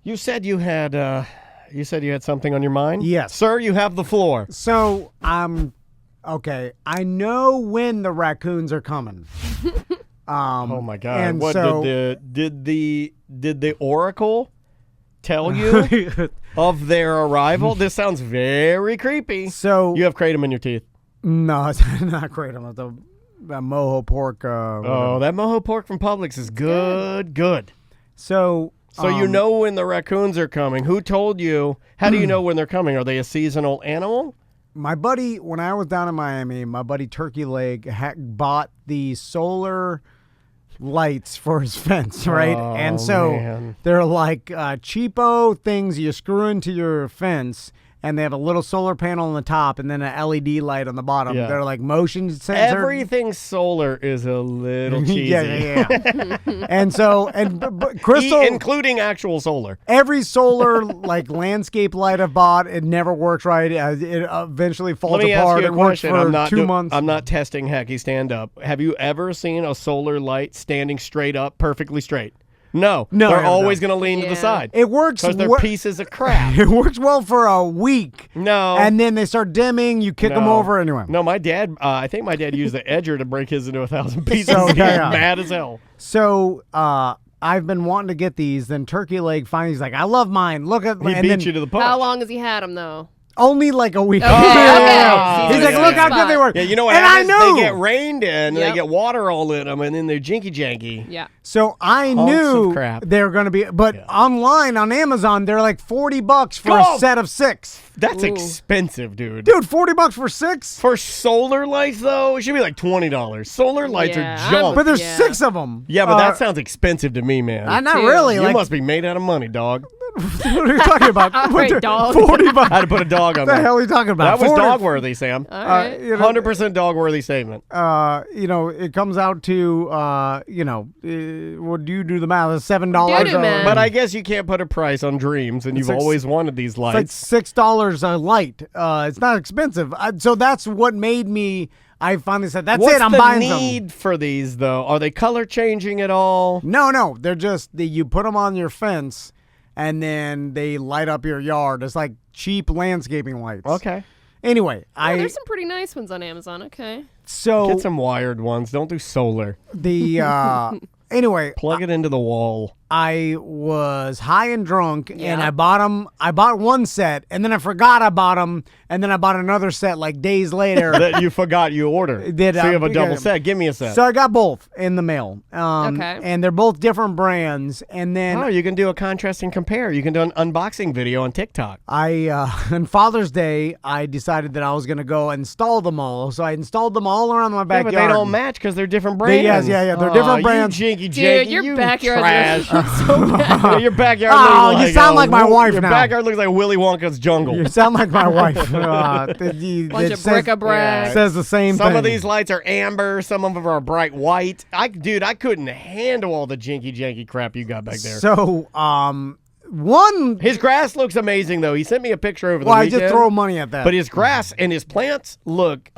You said you had something on your mind? Yes. Sir, you have the floor. So, okay. I know when the raccoons are coming. Oh my God! And what so, did the Oracle tell you of their arrival? This sounds very creepy. So you have kratom in your teeth. No, it's not kratom. It's a mojo pork. That mojo pork from Publix is good. So you know when the raccoons are coming. Who told you? How do you know when they're coming? Are they a seasonal animal? My buddy, when I was down in Miami, my buddy Turkey Leg bought the solar lights for his fence, right? Oh, and so man. they're like cheapo things you screw into your fence, and they have a little solar panel on the top and then an LED light on the bottom. Yeah. They're like motion sensor. Everything solar is a little cheesy. yeah. And so, but Crystal, including actual solar. every solar like landscape light I've bought, it never works right. It eventually falls Let me apart. ask you a It works question. for 2 months. I'm not testing Hecky stand up. Have you ever seen a solar light standing straight up, perfectly straight? No. They're always going to lean to the side. It works because they're pieces of crap. It works well for a week. No. And then they start dimming. You kick them over anyway. No, my dad, I think my dad used the edger to break his into 1,000 pieces. So, yeah. Mad as hell. So, I've been wanting to get these. Then Turkey Leg finally, he's like, I love mine. Look at He and beat then you to the punch. How long has he had them, though? only like a week. Okay. He's like, look how good they were. Yeah, you know what and happens? I knew. They get rained in, and they Yep. get water all in them, and then they're jinky-janky. Yeah. So I Hunks knew of crap. they were going to be, but online on Amazon, they're like $40 for a set of 6. That's Ooh. expensive, dude. Dude, $40 for 6? For solar lights, though, it should be like $20. Solar lights Yeah, are junk. But there's Yeah. 6 of them. Yeah, but that sounds expensive to me, man. Not Too. really. You Like, must be made out of money, dog. what are you talking about? All right, dog. $40. I had to put a dog on What the that. hell are you talking about? That was 40 dog-worthy, Sam. All right. 100% dog-worthy statement. It comes out to, what do you do the math? It's $7. Dude, man. But I guess you can't put a price on dreams, and you've like- always wanted these It's like lights. $6 a light. It's not expensive. So that's what made me. I finally said, "That's What's it. I'm the buying need for these, though? Are they color changing at all? some." No, they're just you put them on your fence, and then they light up your yard. It's like cheap landscaping lights. Okay. Anyway, There's some pretty nice ones on Amazon. Okay. so Get some wired ones. Don't do solar. the anyway, Plug it into the wall. I was high and drunk, and I bought them. I bought one set, and then I forgot I bought them, and then I bought another set like days later. That you forgot you ordered. Did, so you have a double yeah. set. Give me a set. So I got both in the mail. Okay. And they're both different brands. And then Oh, you can do a contrast and compare. You can do an unboxing video on TikTok. on Father's Day, I decided that I was going to go install them all. So I installed them all around my Yeah, backyard. but they don't match because they're different brands. They're different brands. You jinky Dude, janky, your you backyard trash. so bad. Yeah, your backyard Oh, looks you like sound like my wife your now. backyard looks like Willy Wonka's jungle. You sound like my wife. Bunch of bric-a-brac. Says the same thing. Some of these lights are amber. Some of them are bright white. I couldn't handle all the jinky janky crap you got back there. So, one. His grass looks amazing, though. He sent me a picture over the Well, I weekend. just throw money at that. But his grass and his plants look,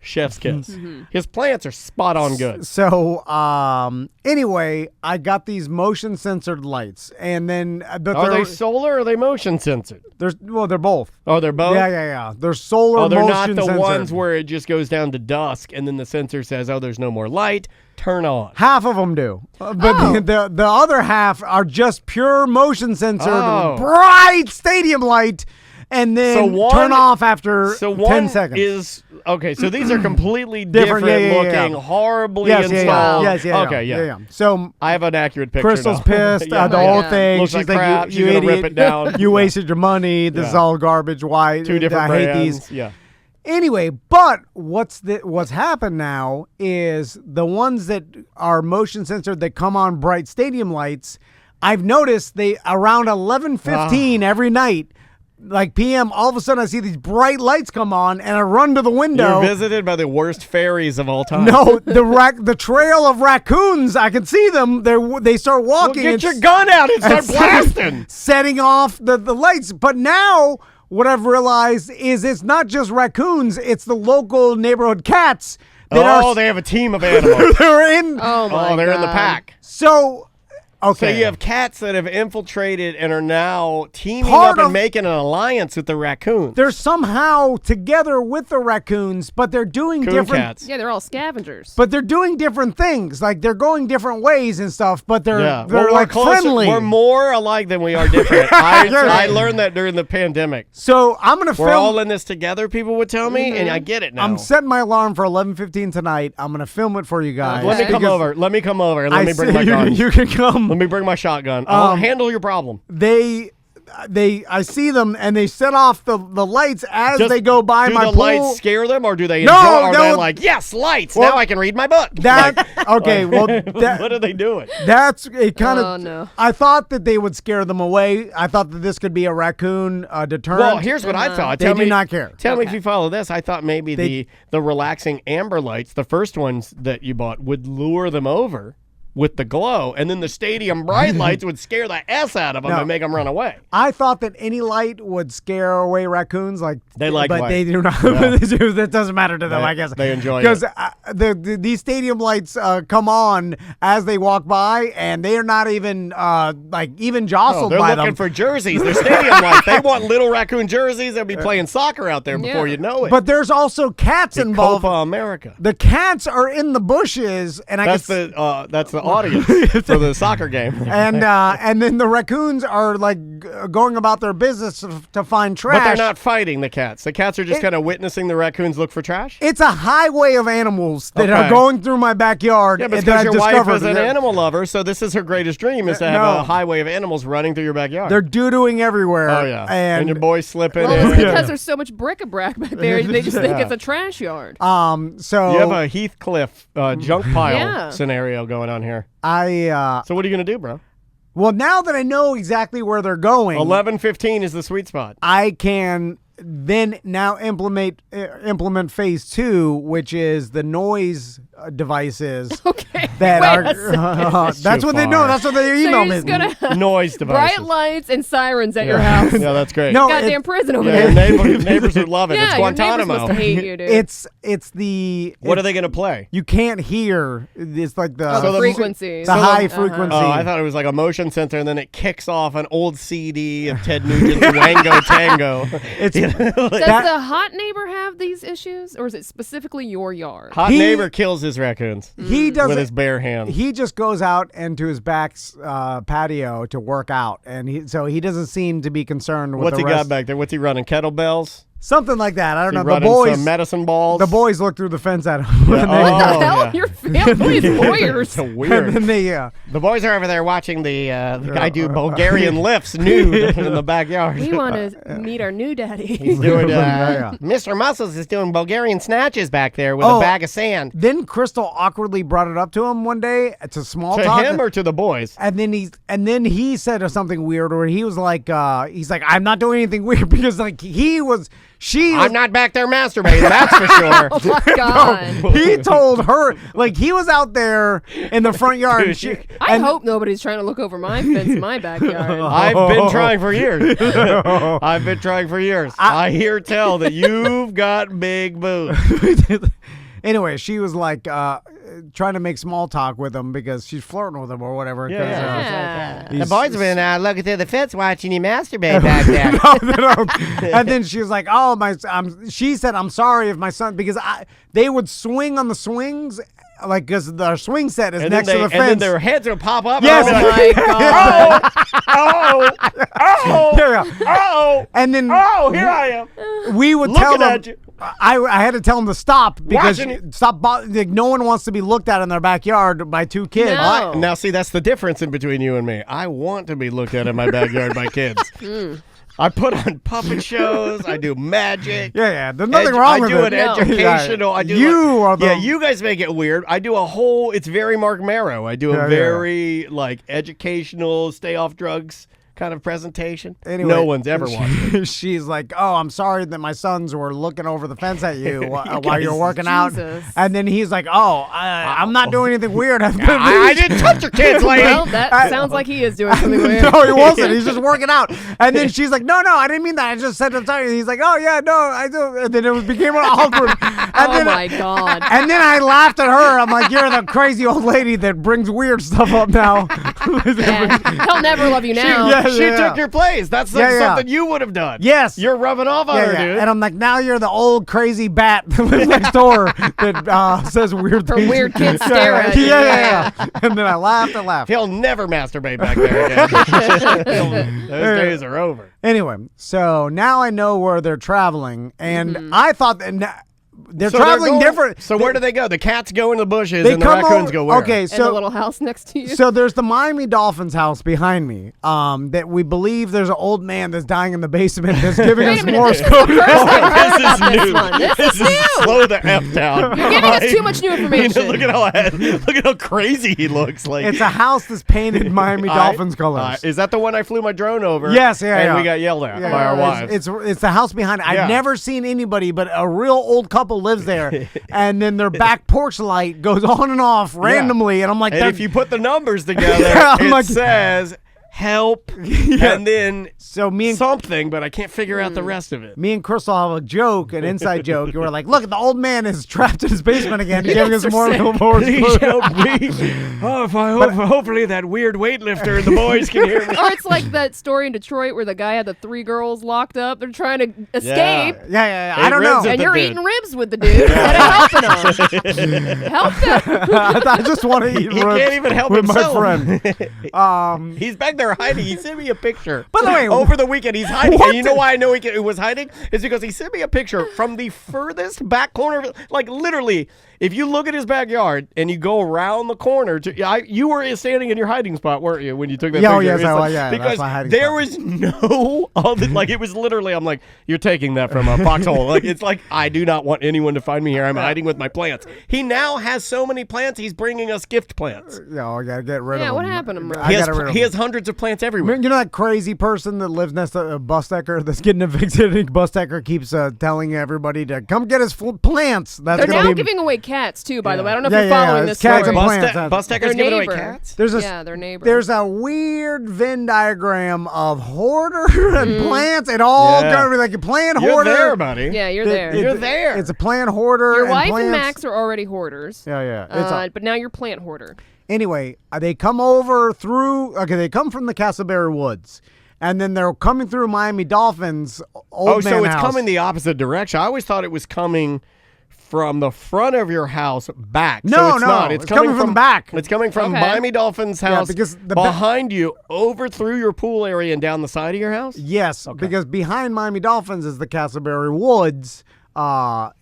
chef's kiss. His plants are spot on good. So, anyway, I got these motion censored lights, and then but Are they solar or are they motion censored? they're both. Oh, they're both? Yeah. They're solar. Oh, they're not motion the censored. ones where it just goes down to dusk and then the sensor says, oh, there's no more light. Turn on. Half of them do, but the other half are just pure motion censored, bright stadium light, and then turn off after 10 seconds. Is okay. So these are completely different looking, horribly installed. Yes. Okay, yeah. So I have an accurate picture. Crystal's now. pissed. Yeah. The whole thing. Looks She's like crap. you She's gonna idiot. rip it down. You wasted your money. This is all garbage. Why? Two different I hate brands. these. Yeah. Anyway, but what's happened now is the ones that are motion censored that come on bright stadium lights, I've noticed they around 11:15 every night, like PM, all of a sudden I see these bright lights come on and I run to the window. You're visited by the worst fairies of all time. No, the trail of raccoons, I can see them. They start walking. Well, get your gun out and start blasting. Setting off the lights. But now what I've realized is it's not just raccoons, it's the local neighborhood cats. They have a team of animals. They're in. Oh my they're in the God. pack. So Okay. So you have cats that have infiltrated and are now teaming up and making an alliance with the raccoons. They're somehow together with the raccoons, but they're doing different. Cats. Yeah, they're all scavengers. But they're doing different things. Like they're going different ways and stuff. But they're we're like closer, friendly. We're more alike than we are different. I learned that during the pandemic. So I'm gonna film. We're all in this together. People would tell me, and I get it now. I'm setting my alarm for 11:15 tonight. I'm gonna film it for you guys. Let me come over. Let me come over and let me bring my gun. You can come. Let me bring my shotgun. I'll handle your problem. I see them and they set off the lights as they go by my pool. Do the lights scare them or do they enjoy? Are they like, yes, lights, now I can read my book? Okay, well, what are they doing? That's a kind of. Oh, no. I thought that they would scare them away. I thought that this could be a raccoon deterrent. Well, here's what I thought. They do not care. Tell me if you follow this. I thought maybe the relaxing amber lights, the first ones that you bought, would lure them over with the glow, and then the stadium bright lights would scare the S out of them and make them run away. I thought that any light would scare away raccoons. But light. They do not. That doesn't matter to them, I guess. They enjoy it. Because these stadium lights come on as they walk by, and they are not even even jostled by them. They're looking for jerseys. They're stadium lights. They want little raccoon jerseys. They'll be playing soccer out there before you know it. But there's also cats involved. Copa America. The cats are in the bushes, and that's the audience for the soccer game. And then the raccoons are like going about their business to find trash. But they're not fighting the cats. The cats are just kind of witnessing the raccoons look for trash. It's a highway of animals that are going through my backyard. Yeah, but because your wife is an animal lover, so this is her greatest dream is to have a highway of animals running through your backyard. They're doo-dooing everywhere. Oh, yeah. And your boy's slipping. Well, it's because there's so much brick-a-brack back there. They just think it's a trash yard. So you have a Heathcliff junk pile scenario going on here. So what are you going to do, bro? Well, now that I know exactly where they're going, 11:15 is the sweet spot. I can then now implement phase 2, which is the noise devices. Okay. That's what they know. That's what they email me. Noise devices. Bright lights and sirens at your house. Yeah, that's great. No, goddamn prison over there. Your neighbors would love it. Yeah, it's Guantanamo. Your neighbors must hate you, dude. It's the. What are they going to play? You can't hear. It's like the frequencies. The high frequency. Oh, I thought it was like a motion sensor, and then it kicks off an old CD of Ted Nugent's Wango Tango. Does the hot neighbor have these issues, or is it specifically your yard? Hot neighbor kills his raccoons. He does with his bare hands. He just goes out into his back patio to work out, and so he doesn't seem to be concerned with what's the he rest. got back there. What's he running? Kettlebells? Something like that. I don't know. The boys, some medicine balls. The boys look through the fence at him. What the hell? Your family is lawyers. So weird. And then the boys are over there watching the guy do Bulgarian lifts nude in the backyard. We want to meet our new daddy. He's doing Mr. Muscles is doing Bulgarian snatches back there with a bag of sand. Then Crystal awkwardly brought it up to him one day. It's a small talk. To him or to the boys? And then he said something weird where he was like, I'm not doing anything weird because like I'm not back there masturbating, that's for sure. Oh my God. No, he told her, like, he was out there in the front yard. I hope nobody's trying to look over my fence in my backyard. I've been trying for years. I hear tell that you've got big boobs. Anyway, she was like trying to make small talk with him because she's flirting with him or whatever. The boys have been looking through the fence watching you masturbate back there. And then she was like, she said, I'm sorry if my son, because they would swing on the swings. Like, because their swing set is next to the fence. And then their heads would pop up. Yes. And then, here I am. We would tell them. I had to tell them to stop because no one wants to be looked at in their backyard by two kids. No. Now, see, that's the difference in between you and me. I want to be looked at in my backyard by kids. I put on puppet shows. I do magic. Yeah. There's nothing wrong with it. I do an educational. I do you guys make it weird. I do a whole. It's very Mark Marrow. I do a very like educational, stay off drugs kind of presentation. Anyway, no one's ever watched it. She's like, I'm sorry that my sons were looking over the fence at you while you're working out. And then he's like, I'm not doing anything weird. I didn't touch your kids, lady. Well, that sounds like he is doing something weird. No, he wasn't. He's just working out. And then she's like, no, I didn't mean that. I just said I'm sorry. And he's like, oh, yeah, no, I do. And then it became awkward. And my God. And then I laughed at her. I'm like, you're the crazy old lady that brings weird stuff up now. He'll never love you now. She took your place. That's something you would have done. Yes. You're rubbing off on her, dude. And I'm like, now you're the old crazy bat that lives next door that says weird things. For weird kids stare at you. Yeah. And then I laughed and laughed. He'll never masturbate back there again. Those days are over. Anyway, so now I know where they're traveling, and I thought that they're traveling different. So where do they go? The cats go in the bushes, and the raccoons go where? Okay, so the little house next to you. So there's the Miami Dolphins house behind me. That we believe there's an old man that's dying in the basement that's giving us Morse code. This is new. Slow the F down. You're giving us too much new information. Look at how crazy he looks. Like it's a house that's painted Miami Dolphins colors. Is that the one I flew my drone over? Yes, and we got yelled at by our wives. It's the house behind. I've never seen anybody, but a real old couple lives there, and then their back porch light goes on and off randomly, and I'm like, and if you put the numbers together, it says help, and then something, but I can't figure out the rest of it. Me and Crystal have a joke, an inside joke. You were like, look, the old man is trapped in his basement again. He's giving us more. Please help me. Hopefully that weird weightlifter and the boys can hear me. Or it's like that story in Detroit where the guy had the 3 girls locked up. They're trying to escape. Yeah. I don't know. And you're eating ribs with the dude instead of helping him. Help them. I just want to eat ribs. He can't even help with himself. my friend. He's back there hiding. He sent me a picture. By the way, over the weekend he's hiding. And you know why I know he was hiding? It's because he sent me a picture from the furthest back corner of, like literally, if you look at his backyard and you go around the corner, you were standing in your hiding spot, weren't you, when you took that picture? Yes, because that's my hiding there spot. was no other, like it was literally, I'm like, you're taking that from a foxhole. Like it's like, I do not want anyone to find me here. I'm hiding with my plants. He now has so many plants, he's bringing us gift plants. I gotta get rid of them. Yeah, what happened to him? He has hundreds of plants everywhere. You know that crazy person that lives next to a bus decker that's getting evicted, and bus decker keeps telling everybody to come get his plants. They're now giving away cats too, by the way. I don't know if you're following this cats story. and plants. Bus deckers giving away cats? Their neighbor. There's a weird Venn diagram of hoarder and plants and all kind of like a plant hoarder. You're there, buddy. Yeah, you're there. You're there. It's a plant hoarder. Your wife plants. and Max are already hoarders. But now you're plant hoarder. Anyway, they come over through. Okay, they come from the Castleberry Woods. And then they're coming through Miami Dolphins' old man so it's house. coming the opposite direction. I always thought it was coming from the front of your house back. No, it's not. It's coming from back. It's coming from Miami Dolphins' house because behind you, over through your pool area and down the side of your house? Yes, because behind Miami Dolphins is the Castleberry Woods. And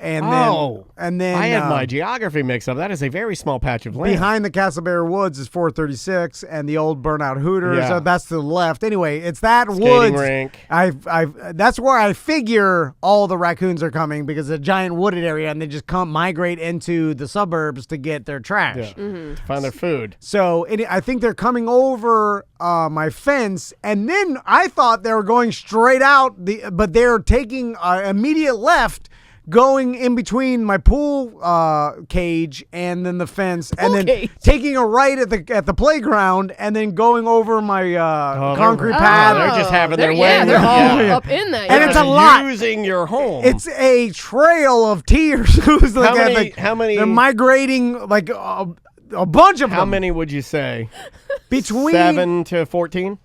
then I had my geography mixed up. That is a very small patch of land. Behind the Castleberry Woods is 436 and the old burnout Hooters. So that's to the left. Anyway, it's that skating woods. Rink. That's where I figure all the raccoons are coming, because it's a giant wooded area and they just migrate into the suburbs to get their trash. To find their food. So I think they're coming over my fence, and then I thought they were going straight out, but they're taking immediate left, going in between my pool cage and then the fence, and then taking a right at the playground, and then going over my concrete pad. They're just having their way. Yeah, they're all up in that. And it's a lot. Using your home. It's a trail of tears. How many? They're migrating like a bunch of them. How many would you say? Between 7 to 14?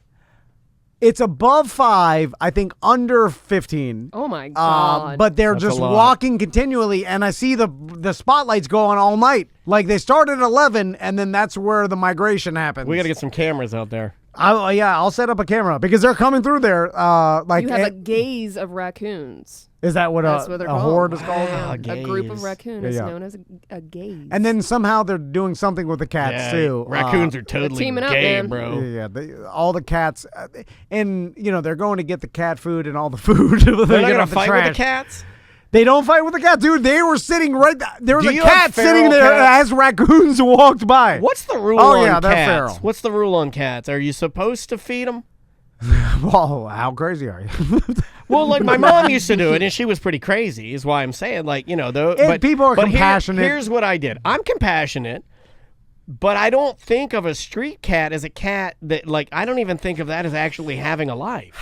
It's above 5, I think under 15. Oh, my God. But they're just walking continually, and I see the spotlights going all night. Like they start at 11, and then that's where the migration happens. We got to get some cameras out there. I'll set up a camera, because they're coming through there. You have a gaze of raccoons. Is that what a horde is called? A group of raccoons is known as a gaze. And then somehow they're doing something with the cats too. Raccoons are totally teaming gay, up, bro. Yeah, all the cats, and they're going to get the cat food and all the food. They're not going to fight with the cats? They don't fight with the cat, dude. They were sitting right there. Was a you cat sitting there as raccoons walked by. What's the rule on cats? They're feral. What's the rule on cats? Are you supposed to feed them? Well, how crazy are you? Well, like my mom used to do it, and she was pretty crazy, is why I'm saying, like, but people are compassionate. Here's what I did. I'm compassionate, but I don't think of a street cat as a cat that, like, I don't even think of that as actually having a life.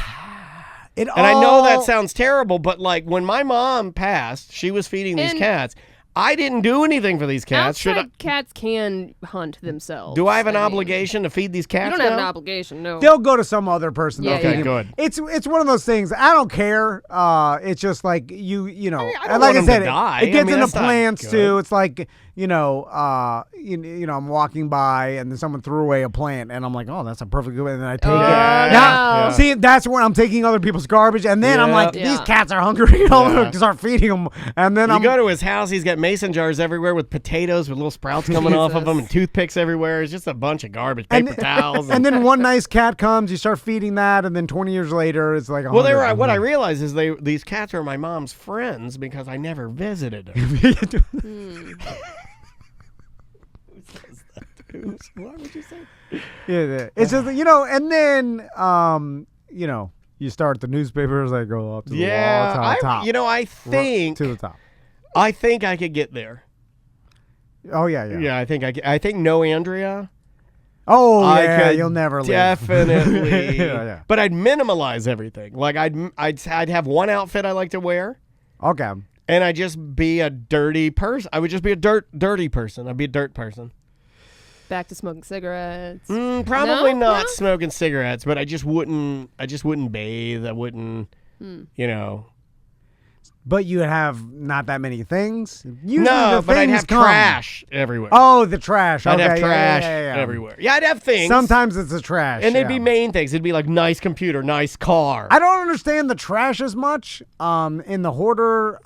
I know that sounds terrible, but, like, when my mom passed, she was feeding these cats. I didn't do anything for these cats. Outside cats can hunt themselves. Do I have an obligation to feed these cats? You don't have an obligation, no. They'll go to some other person. Yeah, Okay, yeah. good. It's one of those things. I don't care. It's just like you know. I don't like want I them said, to die. it gets I mean, into that's not plants good. too. It's like you know, I'm walking by and then someone threw away a plant, and I'm like, oh, that's a perfect good one, and then I take it. Now, no. see, that's when I'm taking other people's garbage, and then I'm like, these Yeah. cats are hungry. I'm Yeah. gonna start feeding them, and then You I'm go to his house, he's got mason jars everywhere with potatoes with little sprouts coming off of them and toothpicks everywhere. It's just a bunch of garbage, paper towels. and then one nice cat comes, you start feeding that, and then 20 years later, it's like, Well, they were. What I realized is these cats are my mom's friends because I never visited her. Why would you say? Yeah, it's just and then you start the newspapers that go up to the wall, to the top. I think to the top. I think I could get there. Oh yeah. Yeah, I think no Andrea. Oh I yeah, could you'll never live. definitely. Yeah. But I'd minimalize everything. Like I'd have one outfit I like to wear. Okay. And I'd just be a dirty person. I would just be a dirty person. I'd be a dirt person. Back to smoking cigarettes. Probably No? not No? smoking cigarettes, but I just wouldn't bathe. I wouldn't, But you have not that many things. Usually No, the but I'd things have come. trash everywhere. Oh, the trash. I'd Okay, have trash yeah. everywhere. Yeah, I'd have things. Sometimes it's the trash. And they'd be yeah. main things. It'd be like nice computer, nice car. I don't understand the trash as much in the hoarder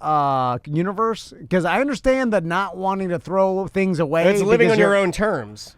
universe because I understand the not wanting to throw things away. It's living because on your you're- own terms.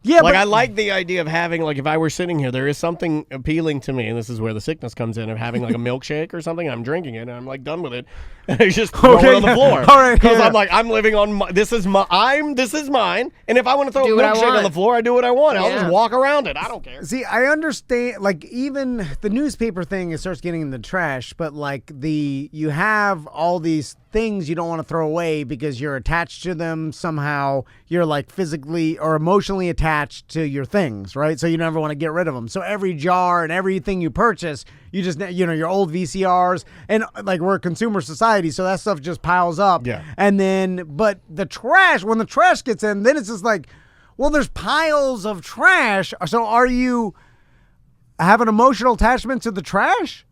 Yeah, Like, but I like the idea of having, like, if I were sitting here, there is something appealing to me, and this is where the sickness comes in, of having, like, a milkshake or something, and I'm drinking it, and I'm, like, done with it, and I just throw it on the floor. All right, Because yeah. I'm like, I'm living on, this is mine, and if I want to throw Do a what I milkshake on want. the floor, I do what I want. I'll Yeah. just walk around it. I don't care. See, I understand, like, even the newspaper thing, it starts getting in the trash, but, like, you have all these things you don't want to throw away because you're attached to them somehow. You're, like, physically or emotionally attached to your things, right? So you never want to get rid of them. So every jar and everything you purchase, you just, your old VCRs, and, like, we're a consumer society, so that stuff just piles up. Yeah. And then, but the trash, when the trash gets in, then it's just like, well, there's piles of trash. So are you have an emotional attachment to the trash?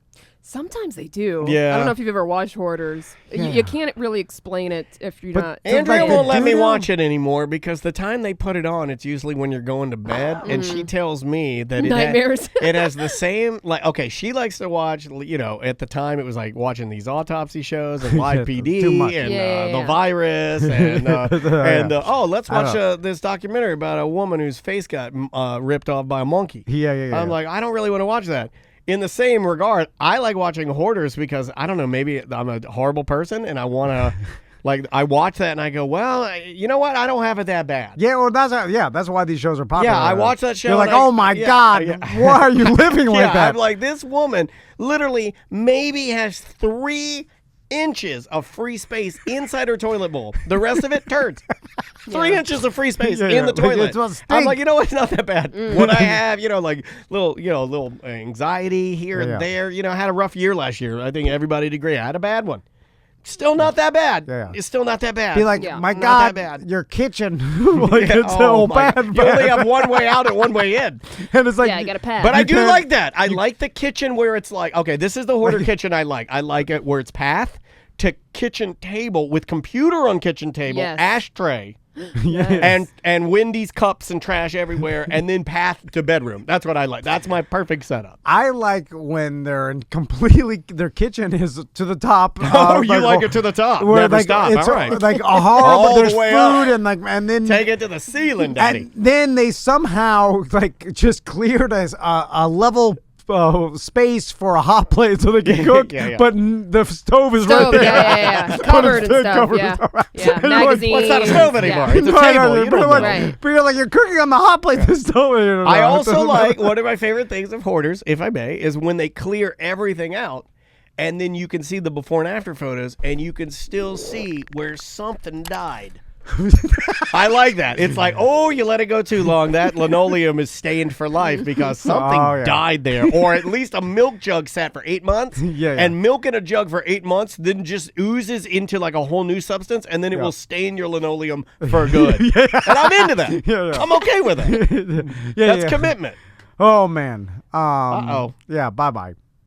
Sometimes they do. Yeah. I don't know if you've ever watched Hoarders. You can't really explain it if you're not. Andrea like the won't let me doo-doo? watch it anymore because the time they put it on, it's usually when you're going to bed, and she tells me that Nightmares. it has the same, like, okay, she likes to watch, at the time it was like watching these autopsy shows and Live PD too much. and Yeah. The Virus and let's watch this documentary about a woman whose face got ripped off by a monkey. Yeah. I'm like, I don't really want to watch that. In the same regard, I like watching Hoarders because, I don't know, maybe I'm a horrible person and I want to, like, I watch that and I go, well, you know what? I don't have it that bad. Yeah, well, that's why these shows are popular. Yeah, I watch that show. You're like, and I- oh my yeah, God, yeah. why are you living like that? I'm like, this woman literally maybe has 3 inches of free space inside her toilet bowl. The rest of it turds. 3 inches of free space in the toilet. It's supposed to I'm stink. like, you know what? It's not that bad. What I have, like little anxiety here and there. I had a rough year last year. I think everybody'd agree. I had a bad one. Still not that bad. Yeah. It's still not that bad. Be like, Yeah. my Not God, that bad. your kitchen, like Yeah, it's so bad. You only have one way out and one way in. And it's like, Yeah, I got a pad. But I You do can't- like that. I like the kitchen where it's like, okay, this is the hoarder kitchen I like. I like it where it's path to kitchen table with computer on kitchen table, Yes. ashtray, Yes. and Wendy's cups and trash everywhere, and then path to bedroom. That's what I like. That's my perfect setup. I like when they're in completely, their kitchen is to the top. Oh, you like it to the top. Where Never like, stop. It's All right. like a horrible, All there's the way food up. and then Take it to the ceiling, daddy. and then they somehow like just cleared a level space for a hot plate so they can cook, Yeah. but the stove is right Stove, there. yeah. But Covered it's and stuff, covered yeah. and stuff. Yeah, And you're like, magazines. What's not a stove anymore? Yeah. It's a No, table. no, You but, don't like, know. Right. but you're like, you're cooking on the hot plate. The stove. I also like, one of my favorite things of hoarders, if I may, is when they clear everything out and then you can see the before and after photos and you can still see where something died. I like that. It's like, oh, you let it go too long. That linoleum is stained for life because something died there. Or at least a milk jug sat for 8 months. And milk in a jug for 8 months then just oozes into like a whole new substance, and then it will stain your linoleum for good. And I'm into that. I'm okay with it. That's commitment. Oh, man. Uh-oh. Yeah, bye-bye.